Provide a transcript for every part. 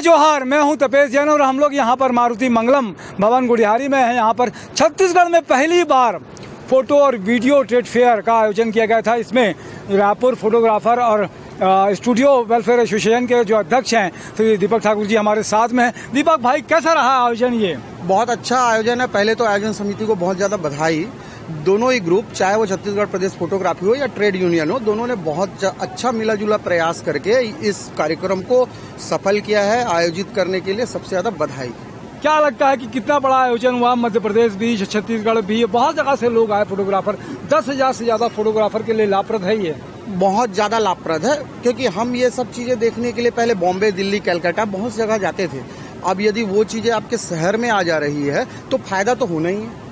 जय जोहार, मैं हूं तपेश जैन और हम लोग यहां पर मारुति मंगलम भवन गुड़ियारी में हैं। यहां पर छत्तीसगढ़ में पहली बार फोटो और वीडियो ट्रेड फेयर का आयोजन किया गया था। इसमें रायपुर फोटोग्राफर और स्टूडियो वेलफेयर एसोसिएशन के जो अध्यक्ष हैं तो दीपक ठाकुर जी हमारे साथ में हैं। दीपक भाई, कैसा रहा आयोजन? ये बहुत अच्छा आयोजन है। पहले तो आयोजन समिति को बहुत ज्यादा बधाई। दोनों ही ग्रुप, चाहे वो छत्तीसगढ़ प्रदेश फोटोग्राफी हो या ट्रेड यूनियन हो, दोनों ने बहुत अच्छा मिला जुला प्रयास करके इस कार्यक्रम को सफल किया है। आयोजित करने के लिए सबसे ज्यादा बधाई। क्या लगता है कि कितना बड़ा आयोजन हुआ? मध्य प्रदेश भी, छत्तीसगढ़ भी, बहुत जगह से लोग आए फोटोग्राफर। 10,000 से ज्यादा फोटोग्राफर के लिए लाभप्रद है ये। बहुत ज्यादा लाभप्रद है, क्योंकि हम ये सब चीजें देखने के लिए पहले बॉम्बे, दिल्ली, कलकत्ता बहुत जगह जाते थे। अब यदि वो चीजें आपके शहर में आ जा रही है तो फायदा तो होना ही है।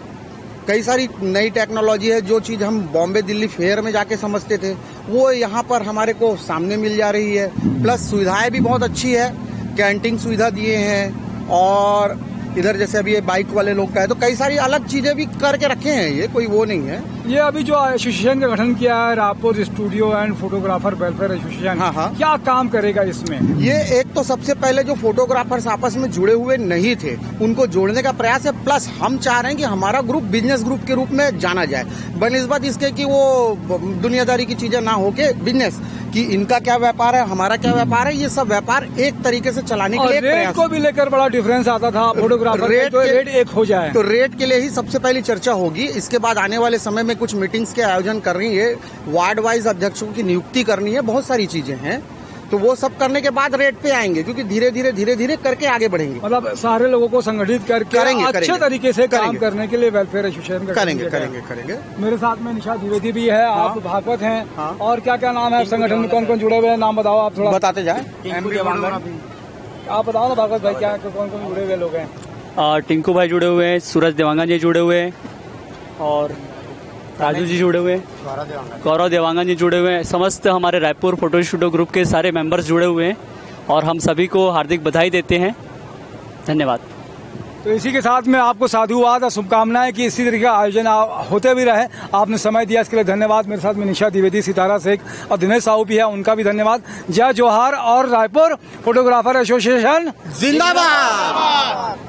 कई सारी नई टेक्नोलॉजी है, जो चीज हम बॉम्बे, दिल्ली फेयर में जाके समझते थे वो यहाँ पर हमारे को सामने मिल जा रही है। प्लस सुविधाएं भी बहुत अच्छी है, कैंटीन सुविधा दिए हैं, और इधर जैसे अभी ये बाइक वाले लोग का है तो कई सारी अलग चीजें भी करके रखे हैं। ये कोई वो नहीं है। ये अभी जो एसोसिएशन का गठन किया है, Raipur studio and photographer welfare association, हाँ। क्या काम करेगा इसमें? ये एक तो सबसे पहले जो फोटोग्राफर्स आपस में जुड़े हुए नहीं थे उनको जोड़ने का प्रयास है। प्लस हम चाह रहे हैं कि हमारा ग्रुप बिजनेस ग्रुप के रूप में जाना जाए, बनिस्बत इसके कि वो दुनियादारी की चीजें ना होके बिजनेस कि इनका क्या व्यापार है, हमारा क्या व्यापार है, ये सब व्यापार एक तरीके से चलाने के लिए रेट को भी लेकर बड़ा डिफरेंस आता था फोटोग्राफर रेट एक हो जाए तो रेट के लिए ही सबसे पहली चर्चा होगी। इसके बाद आने वाले समय में कुछ मीटिंग्स के आयोजन करनी है, वार्ड वाइज अध्यक्षों की नियुक्ति करनी है, बहुत सारी चीजें हैं। तो वो सब करने के बाद रेट पे आएंगे, क्योंकि धीरे धीरे करके आगे बढ़ेंगे। मतलब सारे लोगों को संगठित करके अच्छे तरीके से काम करने के लिए वेलफेयर एसोसिएशन करेंगे। मेरे साथ में निशा द्विवेदी भी है। हाँ। आप भागवत हैं। हाँ। और क्या क्या नाम है संगठन में? कौन कौन जुड़े हुए हैं? नाम बताओ आप थोड़ा बताते जाए। आप बताओ ना भागवत भाई, क्या कौन कौन जुड़े हुए लोग हैं? टिंकू भाई जुड़े हुए हैं, सूरज देवांगन जी जुड़े हुए हैं, और राजू जी जुड़े हुए हैं, गौरव देवांगन जी जुड़े हुए हैं। समस्त हमारे रायपुर फोटो स्टूडियो ग्रुप के सारे मेंबर्स जुड़े हुए हैं और हम सभी को हार्दिक बधाई देते हैं। धन्यवाद। तो इसी के साथ में आपको साधुवाद और शुभकामनाएं कि इसी तरीके का आयोजन होते भी रहे। आपने समय दिया इसके लिए धन्यवाद। मेरे साथ में निशा द्विवेदी, सितारा शेख और दिनेश साहू भी है, उनका भी धन्यवाद। जय जोहार और रायपुर फोटोग्राफर एसोसिएशन जिंदाबाद।